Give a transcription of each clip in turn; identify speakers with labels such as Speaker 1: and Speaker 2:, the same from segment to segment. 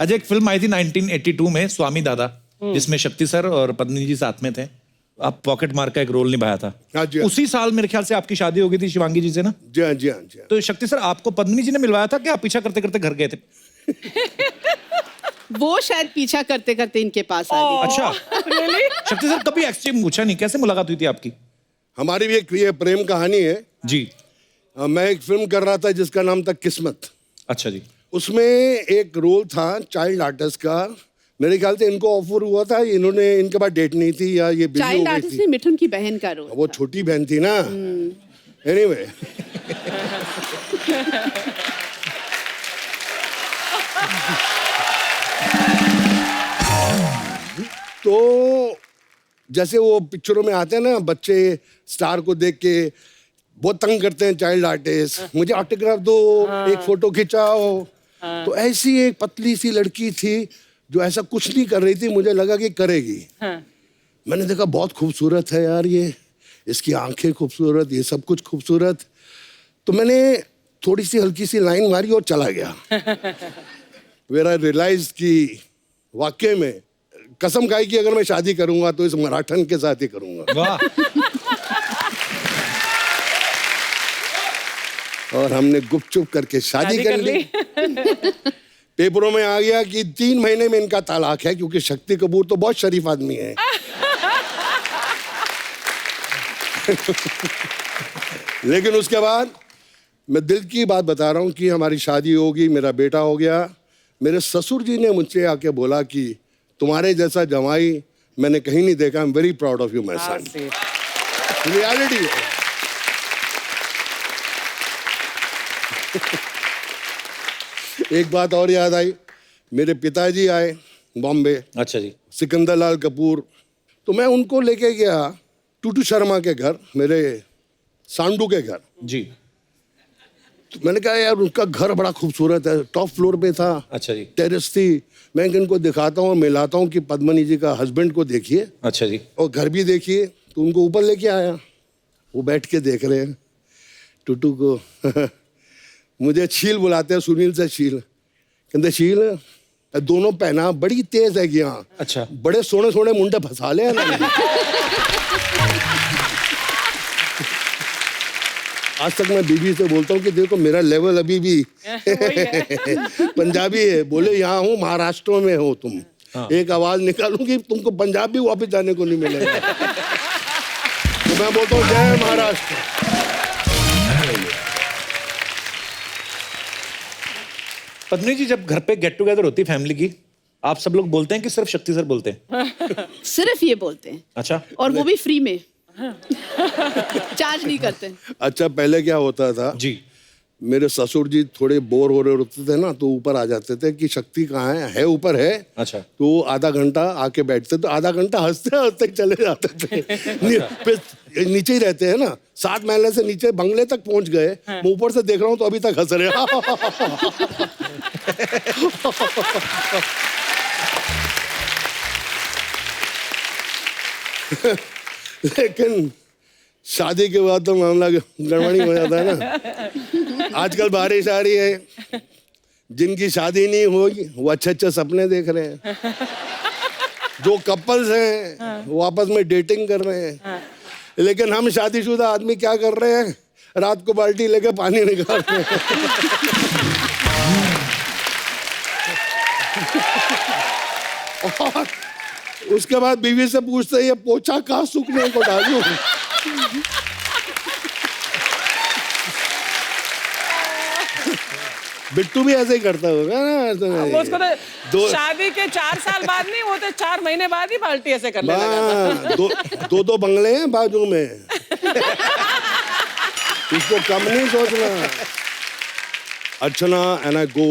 Speaker 1: अजय, एक फिल्म आई थी 1982 में, स्वामी दादा, जिसमें शक्ति सर और पद्मिनी जी साथ में थे। आप पॉकेट मार का एक रोल निभाया था।
Speaker 2: हाँ जी, हाँ।
Speaker 1: उसी साल मेरे ख्याल से आपकी शादी हो गई थी शिवांगी जी से ना?
Speaker 2: जी हाँ, जी हाँ, जी हाँ।
Speaker 1: तो शक्ति सर, आपको पद्मिनी जी ने मिलवाया था कि आप पीछा करते करते घर गए थे?
Speaker 3: वो शायद पीछा करते करते इनके पास आ गई।
Speaker 1: अच्छा, शक्ति सर कभी एक्सचेंज पूछा नहीं, कैसे मुलाकात हुई थी आपकी?
Speaker 2: हमारी भी एक ये प्रेम कहानी है
Speaker 1: जी।
Speaker 2: मैं एक फिल्म कर रहा था जिसका नाम था किस्मत।
Speaker 1: अच्छा जी।
Speaker 2: उसमें एक रोल था चाइल्ड आर्टिस्ट का। मेरे ख्याल से इनको ऑफर हुआ था, इन्होंने, इनके पास डेट नहीं थी या ये बिजी हो
Speaker 3: चाइल्ड
Speaker 2: गई
Speaker 3: आर्टिस्ट
Speaker 2: थी।
Speaker 3: में मिठुन की बहन का रोल।
Speaker 2: वो छोटी बहन थी ना। एनीवे तो जैसे वो पिक्चरों में आते हैं ना, बच्चे स्टार को देख के बहुत तंग करते हैं चाइल्ड आर्टिस्ट, मुझे ऑटोग्राफ दो, एक फोटो खिंचाओ। तो ऐसी एक पतली सी लड़की थी जो ऐसा कुछ नहीं कर रही थी, मुझे लगा कि करेगी। मैंने देखा बहुत खूबसूरत है यार ये, इसकी आंखें खूबसूरत, ये सब कुछ खूबसूरत। तो मैंने थोड़ी सी हल्की सी लाइन मारी और चला गया। वेर आई रियलाइज कि वाकई में कसम खाई कि अगर मैं शादी करूंगा तो इस मराठन के साथ ही करूंगा।
Speaker 1: वाह।
Speaker 2: और हमने गुपचुप करके शादी कर ली। पेपरों में आ गया कि 3 महीने में इनका तलाक है, क्योंकि शक्ति कपूर तो बहुत शरीफ आदमी है। लेकिन उसके बाद मैं दिल की बात बता रहा हूं कि हमारी शादी होगी, मेरा बेटा हो गया। मेरे ससुर जी ने मुझसे आके बोला कि तुम्हारे जैसा जमाई मैंने कहीं नहीं देखा, I am very proud of you my son. Reality है। एक बात और याद आई, मेरे पिताजी आए बॉम्बे।
Speaker 1: अच्छा जी।
Speaker 2: सिकंदर लाल कपूर, तो मैं उनको लेके गया टूटू शर्मा के घर, मेरे सांडू के घर।
Speaker 1: जी।
Speaker 2: तो मैंने कहा यार उनका घर बड़ा खूबसूरत है, टॉप फ्लोर पे था।
Speaker 1: अच्छा जी।
Speaker 2: टेरेस थी। मैं इनको दिखाता हूँ, मिलाता हूँ कि पद्मनी जी का हस्बैंड को देखिए।
Speaker 1: अच्छा जी।
Speaker 2: और घर भी देखिए। तो उनको ऊपर लेके आया, वो बैठ के देख रहे हैं टूटू को। मुझे छील बुलाते हैं, सुनील से छील। कहते छील दोनों पहना बड़ी तेज है यहाँ।
Speaker 1: अच्छा।
Speaker 2: बड़े सोने सोने मुंडे फंसा ले ना। आज तक मैं बीबी से बोलता हूँ कि देखो मेरा लेवल अभी भी पंजाबी है। बोले यहाँ हूँ, महाराष्ट्र में हो तुम।
Speaker 1: हाँ।
Speaker 2: एक आवाज निकालूंगी तुमको पंजाब भी वापस जाने को नहीं मिलेगा। तो मैं बोलता हूँ जय महाराष्ट्र।
Speaker 1: पद्मिनी जी, जब घर पे गेट टुगेदर होती है फैमिली की, आप सब लोग बोलते हैं कि सिर्फ शक्ति सर बोलते हैं?
Speaker 3: सिर्फ ये बोलते हैं।
Speaker 1: अच्छा।
Speaker 3: और वो भी फ्री में। चार्ज नहीं करते।
Speaker 2: अच्छा, पहले क्या होता था
Speaker 1: जी।
Speaker 2: मेरे ससुर जी थोड़े बोर हो रहे होते थे ना, तो ऊपर आ जाते थे कि शक्ति कहाँ है ऊपर है।
Speaker 1: अच्छा।
Speaker 2: तो आधा घंटा आके बैठते, तो आधा घंटा हंसते हंसते चले जाते थे। फिर नीचे ही रहते हैं ना, 7 महले से नीचे बंगले तक पहुंच गए। मैं ऊपर से देख रहा हूँ तो अभी तक हंस रहे। लेकिन शादी के बाद तो मामला गड़बड़ी हो जाता है ना। आजकल बारिश आ रही है, जिनकी शादी नहीं होगी वो अच्छे अच्छे सपने देख रहे हैं। जो कपल्स हैं वो आपस में डेटिंग कर रहे हैं। लेकिन हम शादीशुदा आदमी क्या कर रहे हैं, रात को बाल्टी लेके पानी निकाल रहे हैं। और उसके बाद बीवी से पूछते हैं ये पोछा कहाँ सूखने को डालूं। बिट्टू भी ऐसे ही करता होगा ना।
Speaker 4: उसको तो शादी के 4 साल बाद नहीं, वो तो 4 महीने बाद ही बाल्टी ऐसे करने लगा था।
Speaker 2: दो बंगले हैं बाजू में। इसको कम नहीं सोचना। Archana and I go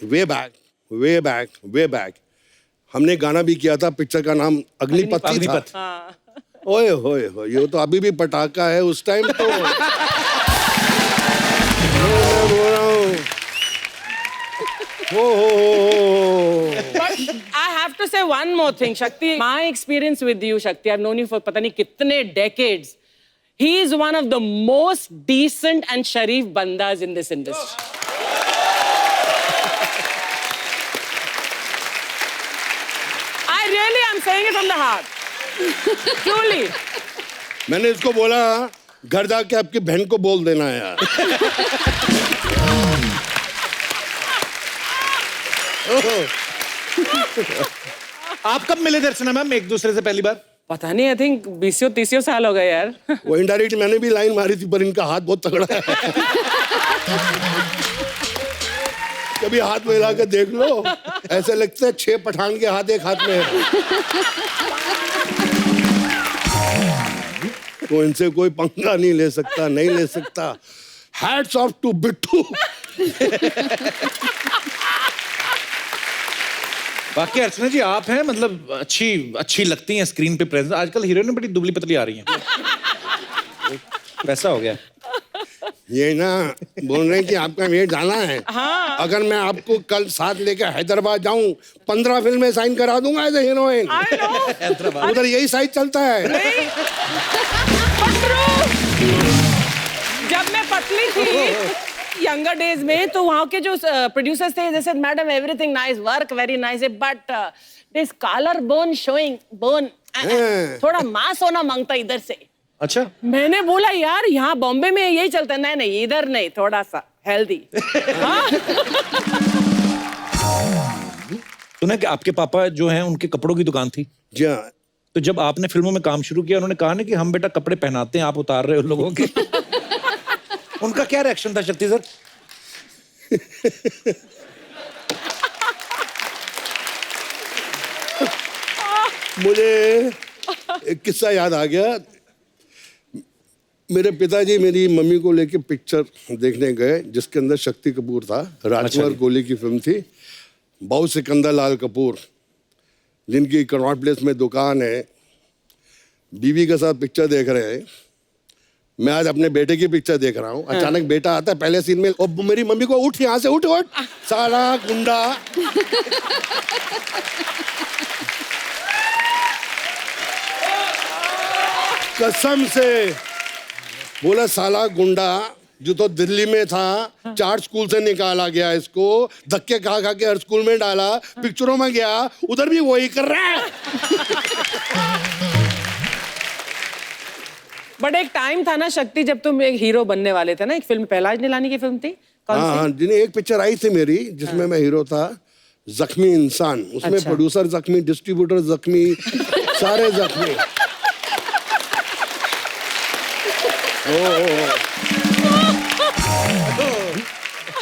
Speaker 2: way back way back way back. हमने गाना भी किया था, पिक्चर का नाम अग्निपथ था। ओए होए हो, ये तो अभी भी पटाखा है। उस टाइम तो
Speaker 4: But I have to say one more thing, Shakti. My experience with you, Shakti, I've known you for पता नहीं कितने decades. He is one of the most decent and sharif bandas in this industry. saying it from the heart. Truly.
Speaker 2: मैंने इसको बोला घर जाके आपकी बहन को बोल देना है यार।
Speaker 1: आप कब मिले दर्शना मैम एक दूसरे से पहली बार?
Speaker 4: पता नहीं, I think 20-30 साल हो गए यार।
Speaker 2: वो इनडायरेक्ट मैंने भी लाइन मारी थी पर इनका हाथ बहुत तगड़ा है। कभी हाथ मिला के देख लो, ऐसे लगता है 6 पठान के हाथ एक हाथ में है। तो इनसे कोई पंगा नहीं ले सकता, नहीं ले सकता। Hats off to Bittu.
Speaker 1: बाकी अर्चना जी आप हैं मतलब अच्छी लगती हैं स्क्रीन पे प्रेजेंस। आजकल हीरोइन बड़ी दुबली पतली आ रही हैं। वैसा हो गया।
Speaker 2: ये ना बोल रहे हैं कि आपका वेट जाना है।
Speaker 4: हाँ।
Speaker 2: अगर मैं आपको कल साथ लेकर हैदराबाद जाऊं 15 फिल्में साइन करा दूंगा as a heroine.
Speaker 4: I know.
Speaker 2: उधर यही साइज चलता है।
Speaker 4: नहीं। But true. जब मैं पतली थी यंगर डेज में तो वहाँ के जो प्रोड्यूसर्स थे जैसे madam everything nice work very nice but this collar bone showing bone थोड़ा मांस होना मांगता इधर से।
Speaker 1: अच्छा
Speaker 4: मैंने बोला यार यहाँ बॉम्बे में यही चलता है। नहीं नहीं इधर नहीं, थोड़ा सा हेल्दी।
Speaker 1: सुना कि आपके पापा जो हैं उनके कपड़ों की दुकान थी।
Speaker 2: जी हाँ।
Speaker 1: तो जब आपने फिल्मों में काम शुरू किया उन्होंने कहा ना कि हम बेटा कपड़े पहनाते हैं आप उतार रहे हो लोगों के। उनका क्या रिएक्शन था शक्ति सर?
Speaker 2: मुझे एक किस्सा याद आ गया। मेरे पिताजी मेरी मम्मी को लेके पिक्चर देखने गए जिसके अंदर शक्ति कपूर था। राजकुमार कोहली की फिल्म थी। बाऊ सिकंदर लाल कपूर जिनकी कनॉट प्लेस में दुकान है, बीवी के साथ पिक्चर देख रहे हैं। मैं आज अपने बेटे की पिक्चर देख रहा हूँ। अचानक बेटा आता है पहले सीन में और मेरी मम्मी को उठ यहाँ से उठ साला गुंडा। कसम से बोला साला गुंडा जो तो दिल्ली में था 4 स्कूल से निकाला गया, इसको धक्के खा खा के हर स्कूल में डाला, पिक्चरों में गया उधर भी वही कर रहा है।
Speaker 4: बट एक टाइम था ना शक्ति जब तुम एक हीरो बनने वाले थे ना। एक फिल्म पहलाज निलानी की फिल्म थी कौन सी?
Speaker 2: हाँ, जिन्हें एक पिक्चर आई थी मेरी जिसमें मैं हीरो था, जख्मी इंसान। उसमें
Speaker 4: अच्छा। प्रोड्यूसर
Speaker 2: प्रोड्यूसर जख्मी, डिस्ट्रीब्यूटर जख्मी, सारे जख्मी।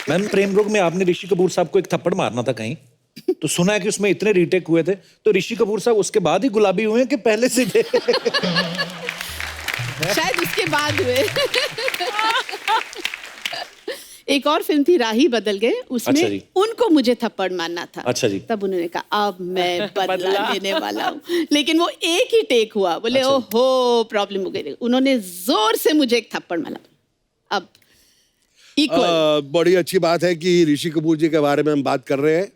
Speaker 1: मैम प्रेम रोग में आपने ऋषि कपूर साहब को एक थप्पड़ मारना था कहीं, तो सुना है कि उसमें इतने रीटेक हुए थे। तो ऋषि कपूर साहब उसके बाद ही गुलाबी हुए हैं कि पहले से थे?
Speaker 3: शायद उसके बाद हुए। एक और फिल्म थी राही बदल गए, उसमें
Speaker 1: अच्छा जी।
Speaker 3: उनको मुझे थप्पड़ मारना था।
Speaker 1: अच्छा जी।
Speaker 3: तब उन्होंने कहा अब मैं बदला लेने वाला हूँ, लेकिन वो एक ही टेक हुआ। बोले
Speaker 1: अच्छा।
Speaker 3: ओहो प्रॉब्लम हो गई। उन्होंने जोर से मुझे एक थप्पड़ मारा। अब इक्वल।
Speaker 2: बड़ी अच्छी बात है कि ऋषि कपूर जी के बारे में हम बात कर रहे हैं।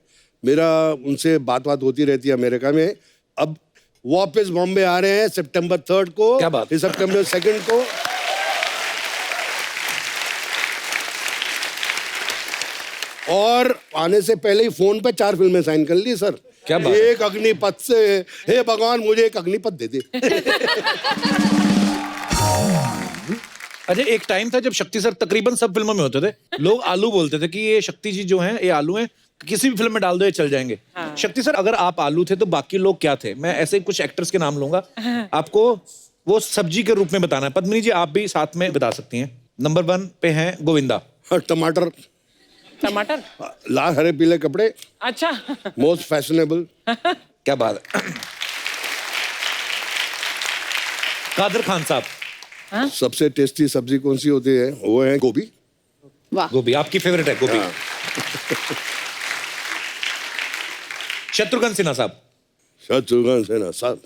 Speaker 2: मेरा उनसे बात होती रहती है अमेरिका में। अब वापस बॉम्बे आ रहे हैं सितंबर 3 को।
Speaker 1: क्या बात?
Speaker 2: सितंबर 2 को। और आने से पहले ही फोन पे 4 फिल्में साइन कर ली सर।
Speaker 1: क्या बात है?
Speaker 2: एक अग्निपथ से, हे भगवान मुझे एक अग्निपथ दे दे।
Speaker 1: अच्छा एक टाइम था जब शक्ति सर तकरीबन सब फिल्मों में होते थे। लोग आलू बोलते थे कि ये शक्ति जी जो हैं ये आलू हैं, किसी भी फिल्म में डाल दो ये चल जाएंगे। शक्ति सर अगर आप आलू थे तो बाकी लोग क्या थे? मैं ऐसे कुछ एक्टर्स के नाम लूंगा, आपको वो सब्जी के रूप में बताना है। पद्मिनी जी आप भी साथ में बता सकती हैं। नंबर 1 पे हैं गोविंदा।
Speaker 2: टमाटर,
Speaker 4: टमाटर,
Speaker 2: लाल हरे पीले कपड़े,
Speaker 4: अच्छा।
Speaker 2: Most fashionable.
Speaker 1: क्या बात है। कादर खान साहब।
Speaker 2: सबसे टेस्टी सब्जी कौन सी होती है? वो है गोभी।
Speaker 3: वाह।
Speaker 1: गोभी आपकी फेवरेट है गोभी।
Speaker 2: हाँ।
Speaker 1: शत्रुघ्न सिन्हा साहब।
Speaker 2: शत्रुघ्न सिन्हा साहब,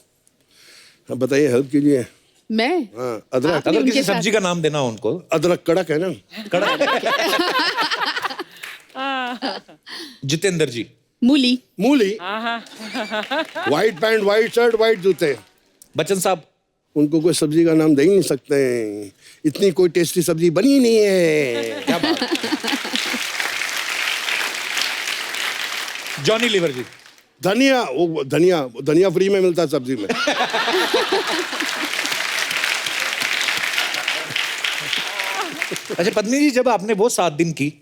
Speaker 2: हाँ, बताइए हेल्प कीजिए।
Speaker 3: मैं
Speaker 2: हाँ, अदरक।
Speaker 3: आपने
Speaker 1: अगर
Speaker 3: उनके
Speaker 1: किसी
Speaker 3: साथ-
Speaker 1: सब्जी का नाम देना हो उनको।
Speaker 2: अदरक कड़क है ना।
Speaker 1: जितेंद्र जी।
Speaker 3: मूली।
Speaker 2: मूली। White pant, white shirt, white जूते।
Speaker 1: बच्चन साहब।
Speaker 2: उनको कोई सब्जी का नाम दे ही नहीं सकते। इतनी कोई टेस्टी सब्जी बनी ही नहीं है।
Speaker 1: क्या बात। जॉनी लीवर जी।
Speaker 2: धनिया, वो धनिया फ्री में मिलता है सब्जी में।
Speaker 1: अच्छा पत्नी जी, जब आपने वो 7 दिन की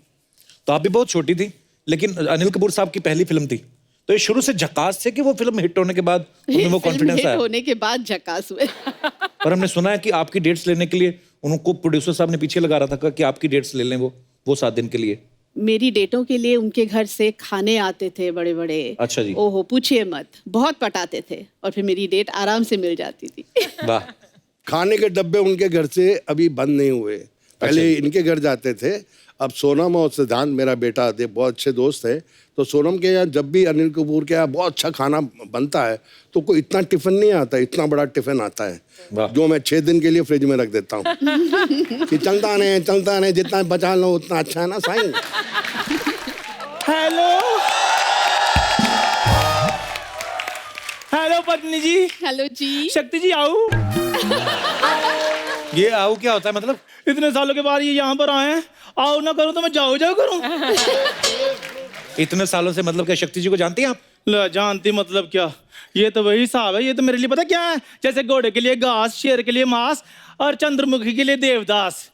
Speaker 1: तो आप भी बहुत छोटी थी, लेकिन अनिल कपूर साहब की पहली फिल्म थी, तो ये शुरू से झकास थे कि वो फिल्म हिट होने के बाद उनमें वो कॉन्फिडेंस आया?
Speaker 3: होने के बाद झकास हुए।
Speaker 1: और हमने सुना है कि आपकी डेट्स लेने के लिए उनको प्रोड्यूसर साहब ने पीछे लगा रहा था कि आपकी डेट्स ले लें वो 7 दिन के लिए।
Speaker 3: मेरी डेटों के लिए उनके घर से खाने आते थे बड़े बड़े।
Speaker 1: अच्छा जी।
Speaker 3: ओहो पूछिए मत, बहुत पटाते थे और फिर मेरी डेट आराम से मिल जाती थी।
Speaker 1: वाह।
Speaker 2: खाने के डब्बे उनके घर से अभी बंद नहीं हुए, पहले इनके घर जाते थे। अब सोनम और सिद्धांत मेरा बेटा थे, बहुत अच्छे दोस्त है, तो सोनम के यहाँ जब भी अनिल कपूर के यहाँ बहुत अच्छा खाना बनता है तो कोई इतना टिफिन नहीं आता, इतना बड़ा टिफिन आता है जो मैं 6 दिन के लिए फ्रिज में रख देता हूँ कि चलता नहीं, जितना बचा लो उतना अच्छा है ना साईं।
Speaker 5: हेलो पत्नी जी।
Speaker 3: हेलो जी।
Speaker 5: शक्ति जी आओ।
Speaker 1: ये आओ क्या होता है मतलब?
Speaker 5: इतने सालों के बाद ये यहाँ पर आए हैं, आओ ना करूँ तो मैं जाओ करूँ।
Speaker 1: इतने सालों से मतलब क्या शक्ति जी को जानती हैं आप?
Speaker 5: ला जानती मतलब क्या, ये तो वही हिसाब है। ये तो मेरे लिए पता क्या है, जैसे घोड़े के लिए घास, शेर के लिए मांस और चंद्रमुखी के लिए देवदास।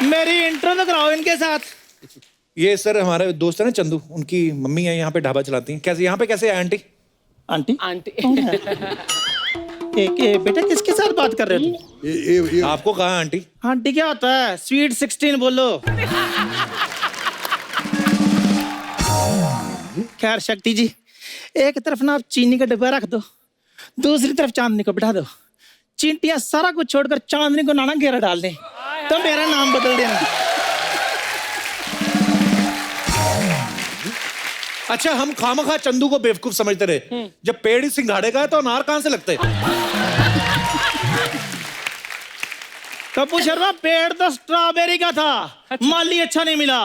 Speaker 5: मेरी इंट्रो तो कराओ इनके साथ।
Speaker 1: ये सर हमारे दोस्त है ना चंदू, उनकी मम्मी है, यहाँ पे ढाबा चलाती हैं। कैसे यहाँ पे कैसे है आंटी?
Speaker 5: Aunty
Speaker 4: aunty.
Speaker 5: एक बेटा किसके साथ बात कर रहे हो?
Speaker 2: ये
Speaker 1: आपको कहा आंटी?
Speaker 5: आंटी क्या होता है? स्वीट 16 बोलो। खैर शक्ति जी, एक तरफ ना आप चीनी का डिब्बा रख दो, दूसरी तरफ चांदनी को बिठा दो। चींटियां सारा कुछ छोड़कर चांदनी को नाना घेरा डाल दें तो मेरा नाम बदल देना।
Speaker 1: अच्छा, हम खामखा चंदू को बेवकूफ समझते रहे। जब पेड़ ही सिंघाड़े का है तो अनार कहां से लगते?
Speaker 5: कपूर शर्मा, पेड़ तो स्ट्रॉबेरी का था, माली अच्छा नहीं मिला।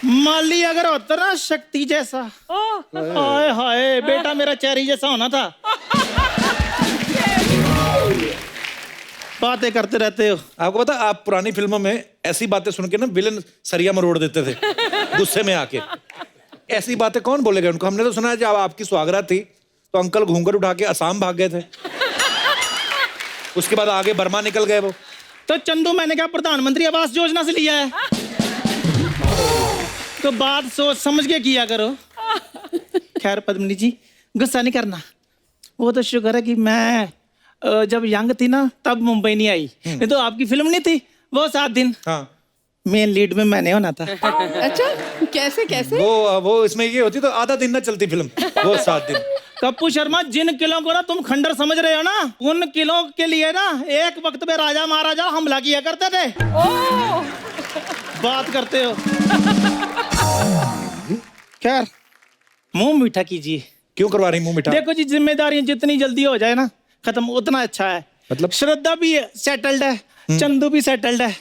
Speaker 5: माली अगर होता ना शक्ति जैसा, हाय हाय बेटा मेरा चेरी जैसा होना था। बातें करते रहते हो।
Speaker 1: आपको पता, आप पुरानी फिल्मों में ऐसी बातें सुन के ना विलन सरिया मरोड़ देते थे गुस्से में आके। ऐसी बातें कौन बोलेगा उनको? हमने तो सुना है जब आपकी सुहागरात थी तो अंकल घूंघट उठा के असम भाग गए थे, उसके बाद आगे बर्मा निकल गए वो।
Speaker 5: तो चंदू मैंने कहा प्रधानमंत्री आवास योजना से लिया है, तो बात सोच समझ के किया करो। खैर पद्मिनी जी, गुस्सा नहीं करना। वो तो शुक्र है कि मैं जब यंग थी ना तब मुंबई नहीं आई, नहीं तो आपकी फिल्म नहीं थी वो 7 दिन।
Speaker 1: हाँ,
Speaker 5: मेन लीड में मैंने होना था।
Speaker 3: अच्छा, कैसे कैसे?
Speaker 1: वो इसमें ये होती तो आधा दिन ना चलती फिल्म, वो 7 दिन।
Speaker 5: कप्पू शर्मा, जिन किलों को ना तुम खंडर समझ रहे हो ना, उन किलों के लिए ना एक वक्त में राजा महाराजा हमला किया करते थे। बात करते हो। खैर मुंह मीठा कीजिए।
Speaker 1: क्यों करवा रही मुंह मिठा?
Speaker 5: देखो जी, जिम्मेदारियां जितनी जल्दी हो जाए ना खत्म उतना अच्छा है।
Speaker 1: मतलब?
Speaker 5: श्रद्धा भी सेटल्ड है, चंदू भी सेटल्ड है,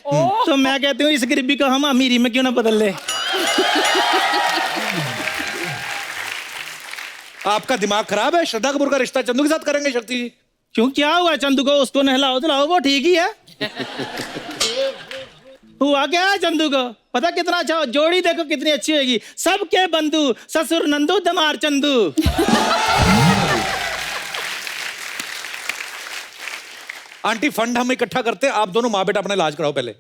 Speaker 5: तो मैं कहती हूँ इस गरीबी को हम अमीरी में क्यों ना बदल ले।
Speaker 1: आपका दिमाग खराब है? श्रद्धा कपूर का रिश्ता चंदू के साथ करेंगे शक्ति जी?
Speaker 5: क्यों, क्या हुआ? चंदू को उसको नहलाओ धुलाओ, वो ठीक ही है। हुआ क्या है चंदू को? पता कितना अच्छा, जोड़ी देखो कितनी अच्छी होगी। सबके बंधु ससुर नंदू दमार चंदू।
Speaker 1: आंटी, फंड हम इकट्ठा करते हैं, आप दोनों माँ बेटा अपना इलाज कराओ पहले।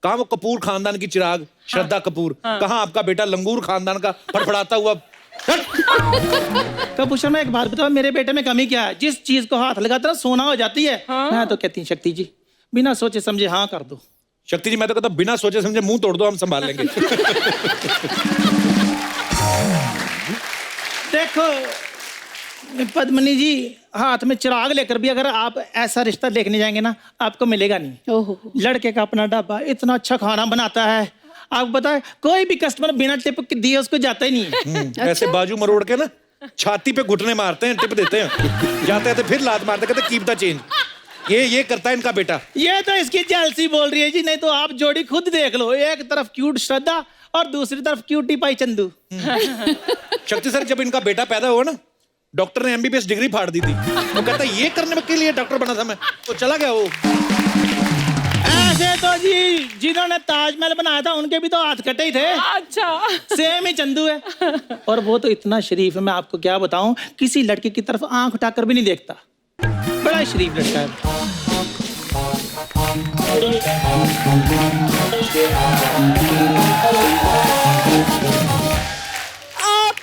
Speaker 1: कहाँ वो कपूर खानदान की चिराग श्रद्धा कपूर, कहाँ आपका बेटा लंगूर खानदान का फड़फड़ाता हुआ?
Speaker 5: कपूर शर्मा, एक बात बताओ, मेरे बेटे में कमी क्या है? जिस चीज को हाथ लगाता है सोना हो जाती है। मैं तो कहती हूँ शक्ति जी, बिना सोचे समझे हाँ कर दो।
Speaker 1: शक्ति जी, मैं तो कहता हूं, बिना सोचे समझे मुंह तोड़ दो, हम संभाल लेंगे।
Speaker 5: देखो पद्मिनी जी, हाथ में चिराग लेकर भी अगर आप ऐसा रिश्ता देखने जाएंगे ना, आपको मिलेगा नहीं।
Speaker 3: ओहो,
Speaker 5: लड़के का अपना ढाबा, इतना अच्छा खाना बनाता है, आपको पता है कोई भी कस्टमर बिना टिप दिए उसको जाता ही नहीं है।
Speaker 1: ऐसे बाजू मरोड़ के ना छाती पे घुटने मारते हैं, टिप देते हैं, जाते हैं फिर लात मारते, कहते कीप द चेंज। ये करता है इनका बेटा।
Speaker 5: ये तो इसकी जेलसी बोल रही है जी, नहीं तो आप जोड़ी खुद देख लो। एक तरफ क्यूट श्रद्धा और दूसरी तरफ क्यूटी पाई चंदू।
Speaker 1: शक्ति सर, जब इनका बेटा पैदा हुआ ना, डॉक्टर ने MBBS डिग्री फाड़ दी थी। वो कहता है ये करने के लिए डॉक्टर बना था मैं, तो चला गया वो।
Speaker 5: ऐसे तो जी जिन्होंने ताजमहल बनाया था उनके भी तो हाथ कटे ही थे।
Speaker 4: अच्छा।
Speaker 5: सेम ही चंदू है। और वो तो इतना शरीफ है, मैं आपको क्या बताऊं, किसी लड़के की तरफ आंख उठाकर भी नहीं देखता। बड़ा शरीफ लड़का है।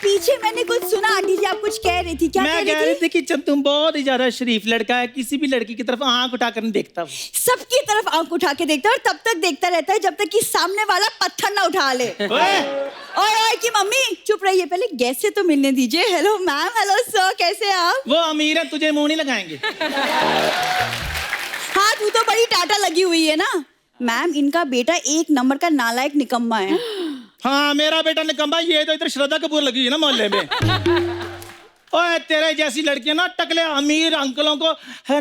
Speaker 6: पीछे मैंने कुछ सुना, आंटी जी आप कुछ कह रही थी, क्या
Speaker 5: मैं कह रही थी कि चंदू बहुत ही ज्यादा शरीफ लड़का है, किसी भी लड़की की तरफ आंख उठाकर नहीं देखता वो।
Speaker 6: सबकी तरफ आंख उठा के देखता है और तब तक देखता रहता है जब तक कि सामने वाला पत्थर ना उठा ले। ओए की मम्मी चुप रहिए, पहले गैस से तो मिलने दीजिए। हेलो मैम, हेलो सर, कैसे हैं आप?
Speaker 5: वो अमीर है, तुझे मुंह नहीं लगाएंगे।
Speaker 6: हाँ तू तो बड़ी टाटा लगी हुई है ना। मैम इनका बेटा एक नंबर का नालायक निकम्मा है।
Speaker 5: हाँ मेरा बेटा निकम्मा, ये तो इधर श्रद्धा कपूर लगी है ना मोहल्ले में। ओए तेरे जैसी लड़कियां ना टकले अमीर अंकलों को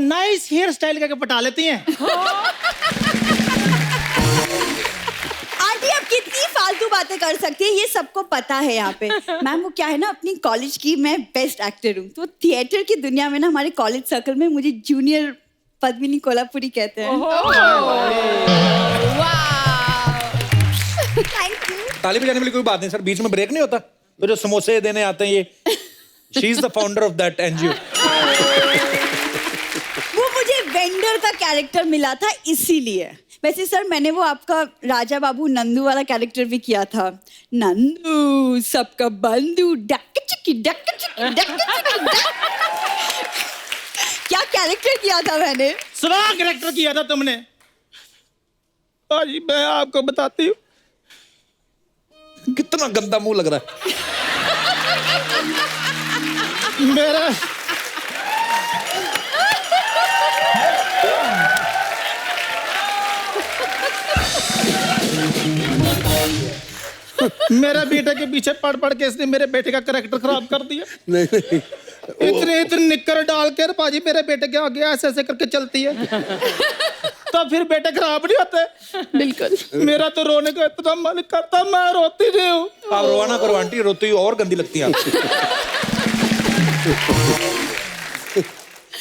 Speaker 5: नाइस हेयर स्टाइल करके पटा लेती हैं।
Speaker 6: आंटी आप कितनी फालतू बातें कर सकती है, ये सबको पता है यहाँ पे। मैम वो क्या है ना, अपनी कॉलेज की मैं बेस्ट एक्टर हूँ, तो थिएटर की दुनिया में ना हमारे कॉलेज सर्कल में मुझे जूनियर पद्मिनी कोल्हापुरी कहते हैं। Thank you.
Speaker 1: ताली बजाने वाली कोई बात नहीं सर, बीच में ब्रेक नहीं होता? तो जो समोसे देने आते हैं ये, she is the founder of that NGO.
Speaker 6: वो मुझे वेंडर का कैरेक्टर मिला था इसीलिए। वैसे सर मैंने वो आपका राजा बाबू नंदू वाला कैरेक्टर भी किया था। नंदू सबका बंधु, डक चिकी डक चिकी डक चिकी डक। क्या कैरेक्टर किया था मैंने?
Speaker 5: स्वाग कैरेक्टर किया था तुमने। और मैं आपको बताती हूँ,
Speaker 1: कितना गंदा मुंह लग रहा है।
Speaker 5: मेरा मेरे बेटे के पीछे पढ़ पढ़ के इसने मेरे बेटे का कैरेक्टर खराब कर दिया।
Speaker 2: नहीं नहीं
Speaker 5: इतने निक्कर डाल के पाजी मेरे बेटे के आगे ऐसे ऐसे करके चलती है। तो फिर बेटे खराब नहीं होते?
Speaker 3: बिल्कुल।
Speaker 5: मेरा तो रोने का इतना मन करता, मैं रोती नहीं हूँ।
Speaker 1: आप रोवाना करो आंटी, रोती हुई और गंदी लगती है आप।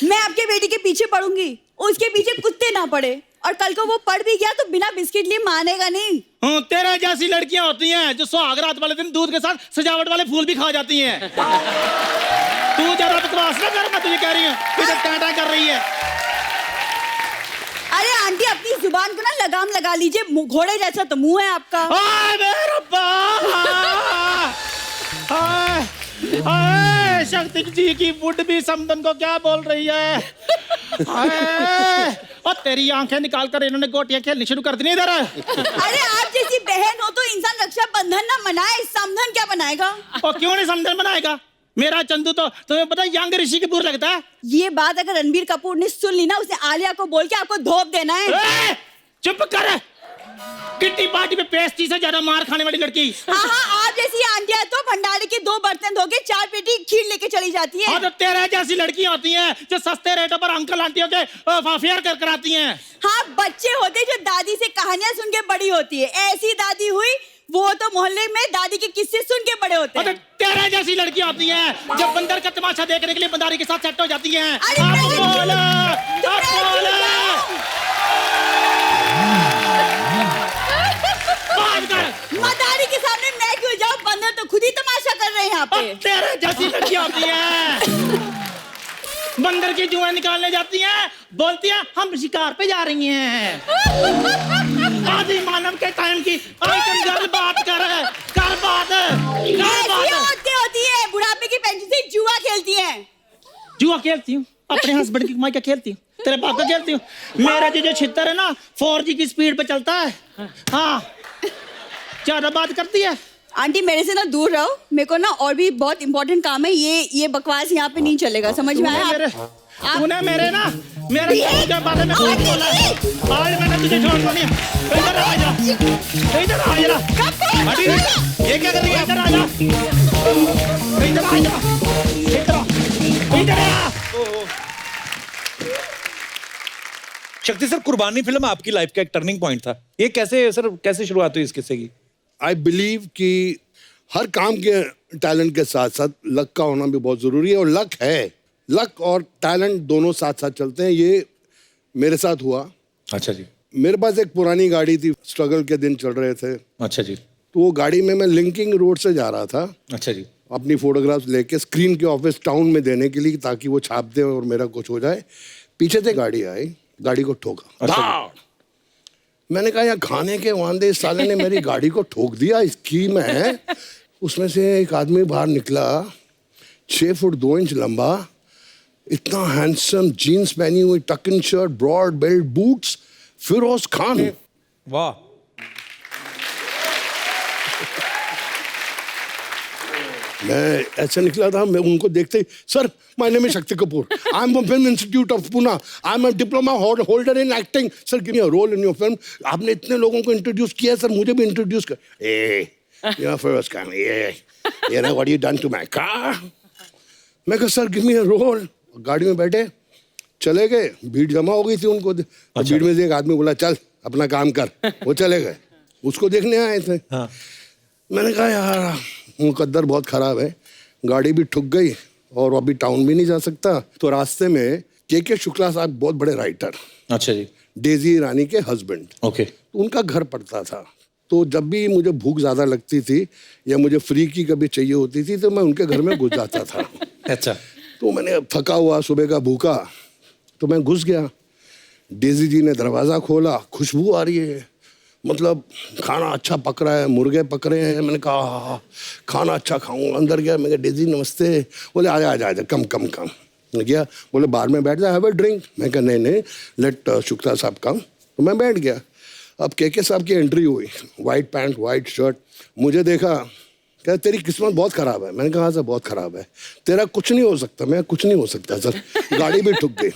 Speaker 6: मैं आपके बेटी के पीछे पढ़ूंगी, उसके पीछे कुत्ते ना पड़े। और कल को वो पढ़ भी गया तो बिना बिस्किट लिए मानेगा नहीं।
Speaker 5: तेरे जैसी लड़कियां होती हैं जो सुहाग रात वाले दिन दूध के साथ सजावट वाले फूल भी खा जाती हैं। तू ज्यादा बकवास ना कर, मैं तुझे कह रही हूँ, तुझे टाटा कर रही है।
Speaker 6: अरे आंटी अपनी जुबान को ना लगाम लगा लीजिए, घोड़े जैसा तो मुंह है आपका।
Speaker 5: शक्ति जी की बुढ़ भी समदन को क्या बोल रही है? और तेरी आंखें निकाल कर इन्होंने गोटियां खेलनी शुरू कर दी इधर।
Speaker 6: अरे आप जैसी बहन हो तो इंसान रक्षा बंधन ना मनाए, समधन क्या बनाएगा?
Speaker 5: और क्यों नहीं समधन बनाएगा? मेरा चंदू तो तुम्हें पता है यंग ऋषि कपूर लगता है।
Speaker 6: ये बात अगर रणबीर कपूर ने सुन ली ना, उसे आलिया को बोल के आपको धोप देना है।
Speaker 5: चुप कर, किट्टी पार्टी में पेस्टी से ज्यादा मार खाने वाली लड़की।
Speaker 6: हाँ आप जैसी आंटियां तो भंडारे के 2 बर्तन धो के 4 पेटी खीर लेके चली जाती है।
Speaker 5: हाँ तो तेरे जैसी लड़कियां होती हैं जो सस्ते रेटों पर अंकल आंटियों के अफेयर कर कराती हैं।
Speaker 6: हाँ बच्चे होते जो दादी से कहानियां सुन के बड़ी होती है, ऐसी दादी हुई वो तो मोहल्ले में दादी के किस्से सुन के बड़े होते हैं।
Speaker 5: तेरे जैसी लड़कियां होती हैं जब बंदर का तमाशा देखने के लिए बंदारी के साथ सेट हो जाती हैं।
Speaker 6: मदारी के सामने मैं क्यों जाऊं, बंदर तो खुद ही तमाशा कर रहे हैं यहाँ पे।
Speaker 5: तेरे जैसी लड़कियां होती हैं बंदर की जुएं निकालने जाती हैं, बोलती हैं हम शिकार पे जा रही हैं। आदि मानव के टाइम की आइटम गर्ल बात कर बात
Speaker 6: होती है, बुढ़ापे की पेंशन से जुआ खेलती है।
Speaker 5: जुआ खेलती हूँ, अपने हस्बैंड की कमाई का खेलती हूँ, तेरे बाप का खेलती हूँ। मेरा जो छितर है ना 4G की स्पीड पे चलता है। हाँ ज्यादा बात करती है।
Speaker 6: आंटी मेरे से ना दूर रहो, मेरे को ना और भी बहुत इंपॉर्टेंट काम है। ये बकवास यहाँ पे नहीं चलेगा, समझ में आया?
Speaker 5: तूने मेरे बारे में बोला है। आज मैंने तुझे छोड़ना नहीं। इधर आ जा, इधर आ जा। ये क्या कर रही है? इधर आ जा, इधर आ जा, इधर आ।
Speaker 1: शक्ति सर, कुर्बानी फिल्म आपकी लाइफ का एक टर्निंग पॉइंट था। ये कैसे शुरुआत हुई इस किस्से की?
Speaker 2: आई बिलीव कि हर काम के टैलेंट के साथ साथ लक का होना भी बहुत जरूरी है, और लक है। लक और टैलेंट दोनों साथ साथ चलते हैं। ये मेरे साथ हुआ।
Speaker 1: अच्छा जी।
Speaker 2: मेरे पास एक पुरानी गाड़ी थी, स्ट्रगल के दिन चल रहे थे,
Speaker 1: अच्छा जी,
Speaker 2: तो वो गाड़ी में मैं लिंकिंग रोड से जा रहा था
Speaker 1: अच्छा जी,
Speaker 2: अपनी फोटोग्राफ्स लेके स्क्रीन के ऑफिस टाउन में देने के लिए, ताकि वो छाप दे और मेरा कुछ हो जाए। पीछे से गाड़ी आई, गाड़ी को ठोका।
Speaker 1: अच्छा।
Speaker 2: धाड़! मैंने कहा यार खाने के वांदे, इस साले ने मेरी गाड़ी को ठोक दिया, इसकी मैं। उसमें से एक आदमी बाहर निकला, 6 फुट 2 इंच लंबा, इतना हैंडसम, जीन्स पहनी हुई, tuck in shirt, broad belt, boots, Firoz Khan.
Speaker 1: वाह,
Speaker 2: मैं ऐसे निकला था, मैं उनको देखते ही, sir my name is Shakti Kapoor, I am from film institute of Pune, I am a diploma holder in acting, sir give me a role in your film. आपने इतने लोगों को इंट्रोड्यूस किया, सर मुझे भी इंट्रोड्यूस कर। You know Feroz Khan, you know what you done to my car. मैं कहा sir give me a role. गाड़ी में बैठे चले गए, भीड़ जमा हो गई थी उनको। तो भीड़ में से एक आदमी बोला चल अपना काम कर, वो चले गए, उसको देखने आए थे।
Speaker 1: हाँ,
Speaker 2: मैंने कहा यार मुकद्दर बहुत खराब है, गाड़ी भी ठुक गई और अभी टाउन भी नहीं जा सकता। तो रास्ते में के शुक्ला साहब बहुत बड़े राइटर,
Speaker 1: अच्छा जी,
Speaker 2: डेजी ईरानी के हस्बैंड,
Speaker 1: ओके,
Speaker 2: तो उनका घर पड़ता था। तो जब भी मुझे भूख ज़्यादा लगती थी या मुझे फ्री की कभी चाहिए होती थी, तो मैं उनके घर में घुस जाता था।
Speaker 1: अच्छा,
Speaker 2: तो मैंने थका हुआ, सुबह का भूखा, तो मैं घुस गया। डेजी जी ने दरवाज़ा खोला, खुशबू आ रही है, मतलब खाना अच्छा पक रहा है, मुर्गे पक रहे हैं। मैंने कहा हाँ, खाना अच्छा खाऊंगा। अंदर गया, मैं कहा डेजी नमस्ते। बोले आजा आजा आजा, कम कम कम। मैं गया, बोले बाहर में बैठ जा, हैव अ ड्रिंक। मैं कहा नहीं, लेट शुक्ला साहब कम। तो मैं बैठ गया। अब के साहब की एंट्री हुई, वाइट पैंट वाइट शर्ट, मुझे देखा, क्या तेरी किस्मत बहुत ख़राब है। मैंने कहा सर बहुत ख़राब है, तेरा कुछ नहीं हो सकता। मैं कुछ नहीं हो सकता सर, गाड़ी भी ठुक गई।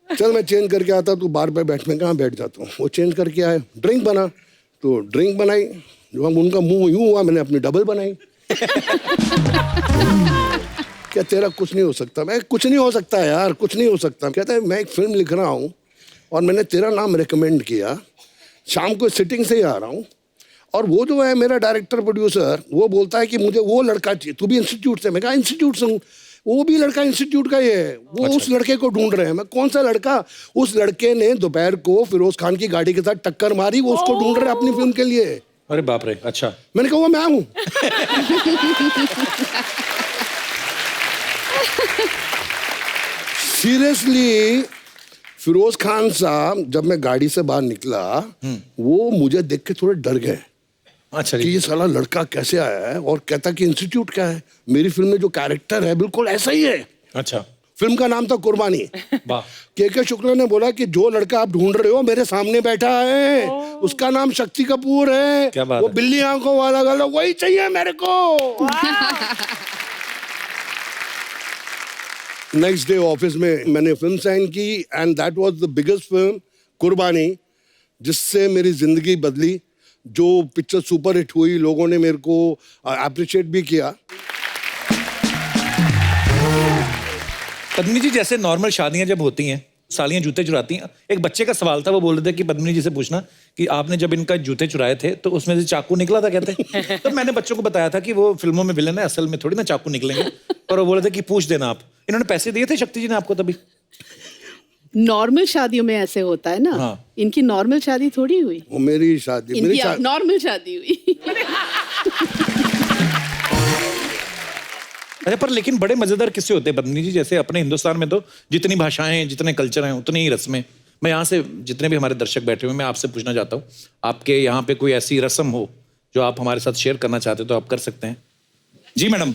Speaker 2: चल मैं चेंज करके आता, तू बार पे बैठ। मैं कहाँ बैठ जाता हूँ। वो चेंज करके आए, ड्रिंक बना, तो ड्रिंक बनाई। जो हम उनका मुंह यूं हुआ, मैंने अपनी डबल बनाई। क्या तेरा कुछ नहीं हो सकता। मैं कुछ नहीं हो सकता यार, कुछ नहीं हो सकता। कहता है मैं एक फिल्म लिख रहा हूँ और मैंने तेरा नाम रिकमेंड किया, शाम को सिटिंग से ही आ रहा हूँ, और वो जो है मेरा डायरेक्टर प्रोड्यूसर, वो बोलता है कि मुझे वो लड़का चाहिए, तू भी इंस्टीट्यूट से। मैं कहा इंस्टीट्यूट से हूँ, वो भी लड़का इंस्टीट्यूट का ही है। वो उस लड़के को ढूंढ रहे हैं। मैं कौन सा लड़का? उस लड़के ने दोपहर को फिरोज खान की गाड़ी के साथ टक्कर मारी, वो उसको ढूंढ रहे हैं अपनी फिल्म के लिए।
Speaker 1: अरे बाप रे, अच्छा।
Speaker 2: मैंने कहा वो मैं हूँ। सीरियसली फिरोज खान साहब जब मैं गाड़ी से बाहर निकला, वो मुझे देख के थोड़े डर गए
Speaker 1: अच्छा
Speaker 2: कि
Speaker 1: जी,
Speaker 2: ये साला लड़का कैसे आया है, और कहता कि इंस्टीट्यूट का है। मेरी फिल्म में जो कैरेक्टर है बिल्कुल ऐसा ही है।
Speaker 1: अच्छा,
Speaker 2: फिल्म का नाम था कुर्बानी।
Speaker 1: वाह,
Speaker 2: के शुक्ला ने बोला कि जो लड़का आप ढूंढ रहे हो मेरे सामने बैठा है, उसका नाम शक्ति कपूर है।
Speaker 1: क्या बात
Speaker 2: वो
Speaker 1: है।
Speaker 2: बिल्ली आंखों वाला गला, वही चाहिए मेरे को। नेक्स्ट डे ऑफिस में मैंने फिल्म साइन की, and that was the biggest film, कुर्बानी, जिससे मेरी जिंदगी बदली। जो पिक्चर सुपर हिट हुई, लोगों ने मेरे को अप्रिशिएट भी किया।
Speaker 1: पद्मिनी जी, जैसे नॉर्मल शादियां जब होती हैं, सालियां जूते चुराती हैं, एक बच्चे का सवाल था, वो बोल रहे थे कि पद्मिनी जी से पूछना कि आपने जब इनका जूते चुराए थे तो उसमें से चाकू निकला था कहते। तो मैंने बच्चों को बताया था कि वो फिल्मों में विलन है, असल में थोड़ी ना चाकू निकलेंगे। और वो बोले थे कि पूछ देना आप। इन्होंने पैसे दिए थे शक्ति जी ने आपको तभी?
Speaker 3: नॉर्मल शादियों में ऐसे होता है ना।
Speaker 1: हाँ।
Speaker 3: इनकी नॉर्मल शादी थोड़ी हुई,
Speaker 2: वो मेरी शादी, मेरी
Speaker 3: इनकी
Speaker 2: शादी
Speaker 3: नॉर्मल शादी हुई।
Speaker 1: अरे पर लेकिन बड़े मजेदार किस्से होते हैं पद्मिनी जी। जैसे अपने हिंदुस्तान में तो जितनी भाषाएं हैं, जितने कल्चर हैं, उतनी ही रस्में। मैं यहाँ से जितने भी हमारे दर्शक बैठे हुए, मैं आपसे पूछना चाहता हूँ, आपके यहाँ पे कोई ऐसी रस्म हो जो आप हमारे साथ शेयर करना चाहते हो तो आप कर सकते हैं। जी मैडम।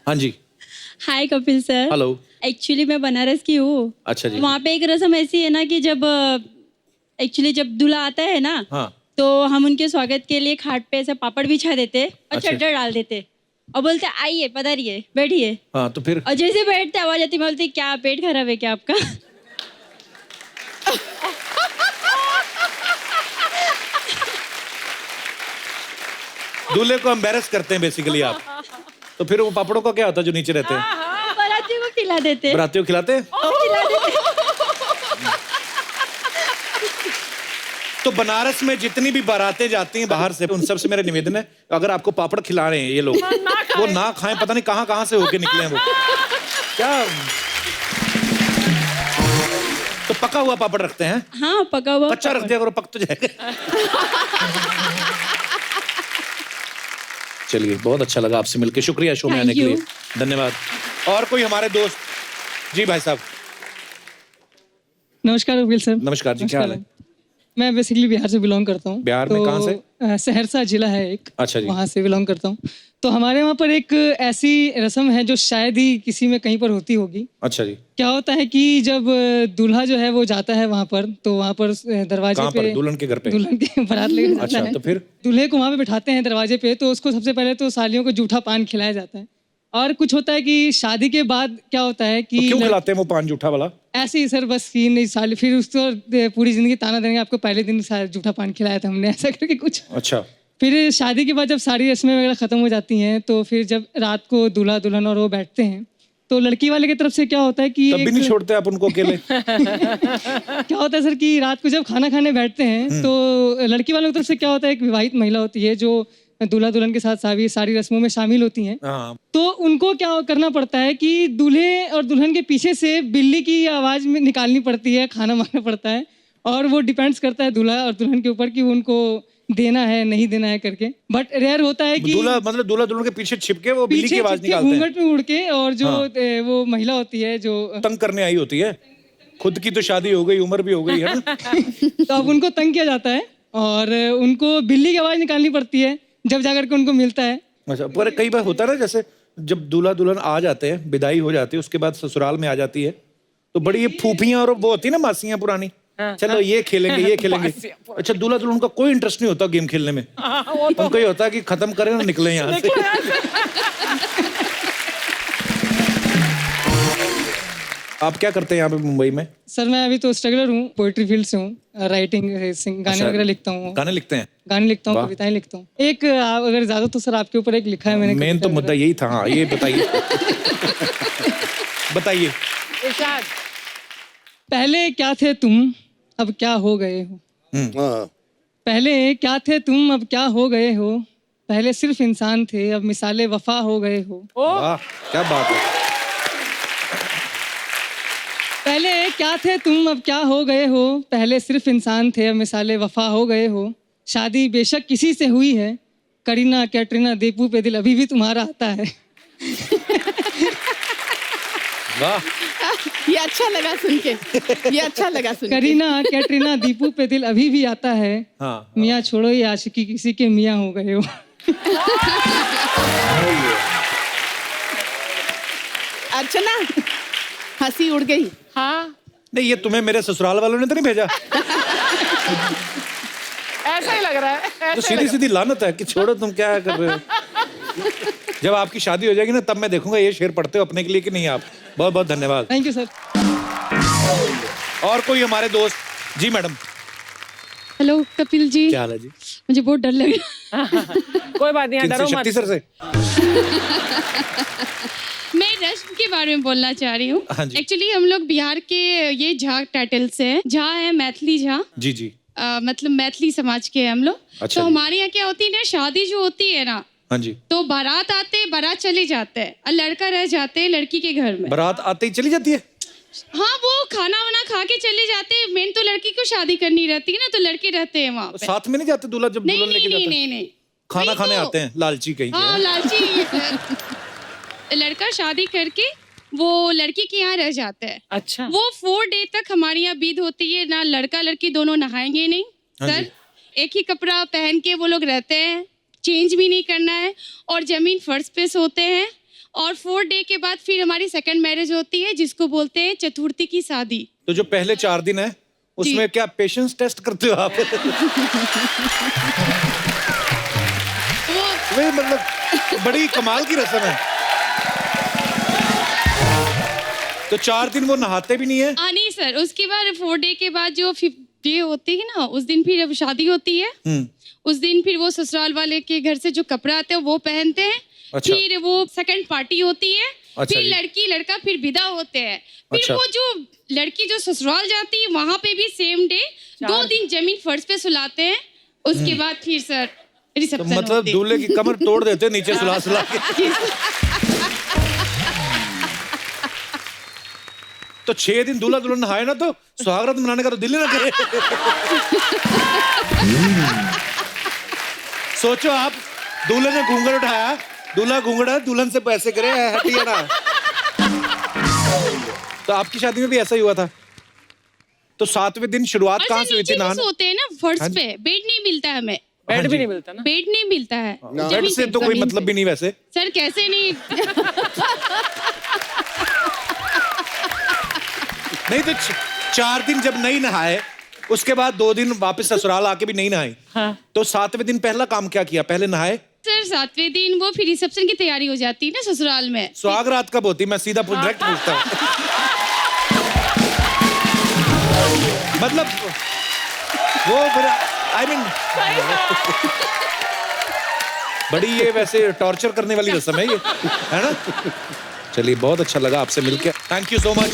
Speaker 1: हाँ जी।
Speaker 7: हाय कपिल सर।
Speaker 1: हेलो।
Speaker 7: एक्चुअली मैं बनारस की हूँ।
Speaker 1: अच्छा जी।
Speaker 7: वहाँ पे एक रस्म ऐसी है ना कि जब एक्चुअली जब दूल्हा आता है ना,
Speaker 1: हाँ,
Speaker 7: तो हम उनके स्वागत के लिए खाट पे ऐसे पापड़ बिछा देते और
Speaker 1: अच्छा।
Speaker 7: चद्दर डाल देते और बोलते आइए पधारिए बैठिए।
Speaker 1: हाँ, तो फिर
Speaker 7: और जैसे बैठते आवाज आती, मैं बोलती क्या पेट खराब है क्या आपका?
Speaker 1: दूल्हे को एम्बैरेस करते हैं बेसिकली आप। तो फिर वो पापड़ों का क्या होता है जो नीचे रहते हैं?
Speaker 7: बारातियों को खिला देते।
Speaker 1: बरातियों को खिलाते हैं?
Speaker 7: खिला देते।
Speaker 1: तो बनारस में जितनी भी बारातें जाती हैं बाहर से, उन सब से मेरा निवेदन है, अगर आपको पापड़ खिला रहे हैं ये लोग, वो ना खाएं। पता नहीं कहाँ से होके निकले हैं वो। क्या तो पका हुआ पापड़ रखते हैं?
Speaker 7: हाँ, पका हुआ
Speaker 1: कच्चा रख दिया करो, पक तो जाएगा। चलिए, बहुत अच्छा लगा आपसे मिलके, शुक्रिया शो में
Speaker 7: Thank
Speaker 1: आने के लिए,
Speaker 7: you.
Speaker 1: धन्यवाद। और कोई हमारे दोस्त? जी भाई साहब।
Speaker 8: नमस्कार वकील साहब।
Speaker 1: नमस्कार जी, क्या हाल है?
Speaker 8: मैं बेसिकली बिहार से बिलोंग करता हूँ।
Speaker 1: बिहार में कहाँ से?
Speaker 8: सहरसा जिला है एक।
Speaker 1: अच्छा जी।
Speaker 8: वहाँ से बिलोंग करता हूँ। तो हमारे वहाँ पर एक ऐसी रस्म है जो शायद ही किसी में कहीं पर होती होगी।
Speaker 1: अच्छा जी।
Speaker 8: क्या होता है कि जब दूल्हा जो है वो जाता है वहाँ पर, तो वहाँ पर दरवाजे
Speaker 1: कहाँ
Speaker 8: पे
Speaker 1: पर? दुल्हन के घर पे?
Speaker 8: दुल्हन के बारात लेकर जाता
Speaker 1: अच्छा,
Speaker 8: है।
Speaker 1: तो फिर?
Speaker 8: दूल्हे को वहाँ पे बिठाते हैं दरवाजे पे, तो उसको सबसे पहले तो सालियों को जूठा पान खिलाया जाता है। और कुछ होता है कि शादी के बाद क्या होता है कि
Speaker 1: तो क्यों खिलाते हैं वो पान जूठा वाला?
Speaker 8: ऐसे ही सर, बस कि नहीं साल फिर उसको पूरी जिंदगी ताना देंगे, आपको पहले दिन जूठा पान खिलाया था हमने, ऐसा करके कुछ।
Speaker 1: अच्छा।
Speaker 8: फिर शादी के बाद जब सारी रस्में वगैरह खत्म हो जाती हैं, तो फिर जब रात को दूल्हा दुल्हन और वो बैठते हैं, तो लड़की वाले की तरफ से क्या होता है कि
Speaker 1: तब भी नहीं छोड़ते आप उनको अकेले?
Speaker 8: क्या होता है सर कि रात को जब खाना खाने बैठते हैं, तो लड़की वालों की तरफ से क्या होता है, एक विवाहित महिला होती है जो दूल्हा दुल्हन के साथ सारी रस्मों में शामिल होती हैं।
Speaker 1: हाँ।
Speaker 8: तो उनको क्या करना पड़ता है कि दूल्हे और दुल्हन के पीछे से बिल्ली की आवाज में निकालनी पड़ती है, खाना मारना पड़ता है, और वो डिपेंड्स करता है दूल्हा और दुल्हन के ऊपर कि उनको देना है नहीं देना है करके। बट रेयर होता है कि
Speaker 1: दूल्हा मतलब दूल्हा दुल्हन के पीछे छिपके वो बिल्ली की आवाज निकालते हैं।
Speaker 8: घूंघट में उड़ के, और जो वो महिला होती है जो
Speaker 1: तंग करने आई होती है, खुद की तो शादी हो गई, उम्र भी हो गई है ना।
Speaker 8: तो अब उनको तंग किया जाता है और उनको बिल्ली की आवाज निकालनी पड़ती है जब जाकर के उनको मिलता है।
Speaker 1: अच्छा, पर कई बार होता है ना, जैसे जब दूल्हा दुल्हन आ जाते हैं, विदाई हो जाती है, उसके बाद ससुराल में आ जाती है, तो बड़ी ये फूफियां और वो होती है ना मासियां पुरानी, चलो ये खेलेंगे ये खेलेंगे। अच्छा, दूल्हा दुल्हन का कोई इंटरेस्ट नहीं होता गेम खेलने में, उनको ये होता है कि खत्म करें और निकले यहाँ से। आप क्या करते हैं यहाँ पे मुंबई में?
Speaker 8: सर मैं अभी तो स्ट्रगलर हूँ, पोएट्री फील्ड से हूँ, राइटिंग गाने वगैरह लिखता हूँ।
Speaker 1: गाने लिखते हैं?
Speaker 8: गाने लिखता हूँ,
Speaker 1: वाह।
Speaker 8: कविताएं लिखता हूँ। एक अगर ज्यादा तो सर आपके ऊपर एक लिखा है मैंने।
Speaker 1: मेन तो मुद्दा यही था। हाँ, ये बताइए। बताइए।
Speaker 4: इरशाद।
Speaker 8: पहले क्या थे तुम, अब क्या हो गए हो।
Speaker 2: हाँ।
Speaker 8: पहले क्या थे तुम, अब क्या हो गए हो। पहले सिर्फ इंसान थे, अब मिसाले वफा हो गए हो।
Speaker 1: वाह, क्या बात है।
Speaker 8: पहले क्या थे तुम, अब क्या हो गए हो। पहले सिर्फ इंसान थे, अब मिसाले वफा हो गए हो। शादी बेशक किसी से हुई है, करीना कैटरीना दीपू पे दिल अभी भी तुम्हारा आता है।
Speaker 1: वाह,
Speaker 3: ये अच्छा लगा सुन के, ये अच्छा लगा सुन के।
Speaker 8: करीना कैटरीना दीपू पे दिल अभी भी आता है।
Speaker 1: हाँ।
Speaker 8: मियाँ छोड़ो ये आशिकी, किसी के मियाँ हो गए हो।
Speaker 3: अर्चना, हंसी उड़ गई।
Speaker 4: हाँ,
Speaker 1: नहीं, ये तुम्हें मेरे ससुराल वालों ने तो नहीं भेजा?
Speaker 4: ऐसा ही लग रहा है।
Speaker 1: तो सीधी सीधी लानत है कि छोड़ो, तुम क्या कर रहे हो। जब आपकी शादी हो जाएगी ना, तब मैं देखूंगा ये शेर पढ़ते हो अपने के लिए कि नहीं आप। बहुत बहुत धन्यवाद।
Speaker 8: Thank you sir.
Speaker 1: और कोई हमारे दोस्त? जी मैडम।
Speaker 7: हेलो कपिल जी,
Speaker 1: क्या हाल है जी?
Speaker 7: मुझे बहुत डर लग रहा है।
Speaker 4: कोई बात नहीं,
Speaker 1: किनसे?
Speaker 4: डरो
Speaker 1: शक्ति
Speaker 4: मत।
Speaker 1: सर से?
Speaker 7: मैं रस्म के बारे में बोलना चाह रही हूँ।
Speaker 1: हाँ जी।
Speaker 7: एक्चुअली हम लोग बिहार के ये झा टाइटल से हैं। झा है मैथिली झा,
Speaker 1: जी जी।
Speaker 7: मतलब मैथिली समाज के हैं हम लोग।
Speaker 1: अच्छा
Speaker 7: तो
Speaker 1: जी।
Speaker 7: हमारे यहाँ क्या होती है ना, शादी जो होती है ना,
Speaker 1: हाँ जी।
Speaker 7: तो बारात आते बारात चले जाते हैं और लड़का रह जाते हैं लड़की के घर में।
Speaker 1: बारात आते ही चली जाती है?
Speaker 7: हाँ, वो खाना वाना खा के चले जाते हैं। मेन तो लड़की को शादी करनी रहती है ना, तो लड़के रहते हैं वहाँ
Speaker 1: तो
Speaker 7: पे।
Speaker 1: साथ में नहीं जाते दूल्हा जब
Speaker 7: नहीं
Speaker 1: दुल्हन
Speaker 7: नहीं
Speaker 1: लेके
Speaker 7: नहीं
Speaker 1: जाता है?
Speaker 7: नहीं नहीं,
Speaker 1: खाना
Speaker 7: वही
Speaker 1: खाने
Speaker 7: तो।
Speaker 1: आते हैं, लालची कहीं के।
Speaker 7: हाँ, लालची। लड़का शादी करके वो लड़की के यहाँ रह जाता है।
Speaker 4: अच्छा।
Speaker 7: वो 4 डे तक हमारे यहाँ बीत होती है ना, लड़का लड़की दोनों नहाएंगे नहीं
Speaker 1: हाँ
Speaker 7: सर।
Speaker 1: जी।
Speaker 7: एक ही कपड़ा पहन के वो लोग रहते हैं, चेंज भी नहीं करना है, और जमीन फर्श पे सोते हैं। और 4 डे के बाद फिर हमारी सेकंड मैरिज होती है, जिसको बोलते हैं चतुर्थी की शादी।
Speaker 1: तो जो पहले 4 दिन है उसमें क्या पेशेंस टेस्ट करते हो आप?
Speaker 7: वो
Speaker 1: वे मतलब बड़ी कमाल की रस्म है। तो 4 दिन वो नहाते भी नहीं है?
Speaker 7: नहीं सर, उसके बाद 4 डे के बाद जो 5th डे होती है ना, उस दिन फिर अब शादी होती है। उस दिन फिर वो ससुराल वाले के घर से जो कपड़ा आते हैं वो पहनते हैं।
Speaker 1: अच्छा।
Speaker 7: फिर वो सेकंड पार्टी होती है।
Speaker 1: अच्छा
Speaker 7: फिर
Speaker 1: जी।
Speaker 7: लड़की लड़का फिर विदा होते हैं। फिर
Speaker 1: अच्छा।
Speaker 7: वो जो लड़की जो ससुराल जाती है वहां पे भी सेम डे 2 दिन जमीन फर्श पे सुलाते हैं। उसके बाद फिर सर
Speaker 1: तो
Speaker 7: रिसेप्शन
Speaker 1: मतलब दूल्हे की कमर तोड़ देते हैं नीचे सुला सुला के। तो 6 दिन दूल्हा दुल्हन नहाए ना तो सुहागरात मनाने का तो दिल ही ना करे। सोचो आप, दूल्हे ने घूंघट उठाया, दूल्हा घूंघटा, दुल्हन से पैसे करे, हटिए ना। तो आपकी शादी में भी ऐसा ही हुआ था? तो 7वें दिन शुरुआत
Speaker 7: और
Speaker 1: कहाँ
Speaker 7: सर
Speaker 1: से हुई थी?
Speaker 7: नीचे भी
Speaker 1: नहाने
Speaker 7: सोते हैं ना फर्श
Speaker 1: हाँ जी।
Speaker 7: पे, बेड नहीं मिलता है हमें,
Speaker 4: बेड भी नहीं मिलता ना।
Speaker 7: बेड नहीं मिलता है
Speaker 1: बेड
Speaker 7: जमीन
Speaker 1: से
Speaker 7: पे,
Speaker 1: तो कोई
Speaker 7: जमीन
Speaker 1: मतलब
Speaker 7: पे।
Speaker 1: भी नहीं वैसे।
Speaker 7: सर कैसे नहीं
Speaker 1: नहीं तो 4 दिन जब नहीं नहाए, उसके बाद 2 दिन वापस ससुराल आके भी नहीं नहाए, तो 7वें दिन पहला काम क्या किया? पहले नहाए?
Speaker 7: सर 7वें दिन वो फिर रिसेप्शन की तैयारी हो जाती है ना ससुराल में।
Speaker 1: सुहाग रात कब होती? मैं सीधा डायरेक्ट पूछता हूँ। मतलब वो आई मीन बड़ी ये वैसे टॉर्चर करने वाली रस्म है ये, है ना? चलिए बहुत अच्छा लगा आपसे मिलकर, थैंक यू सो मच।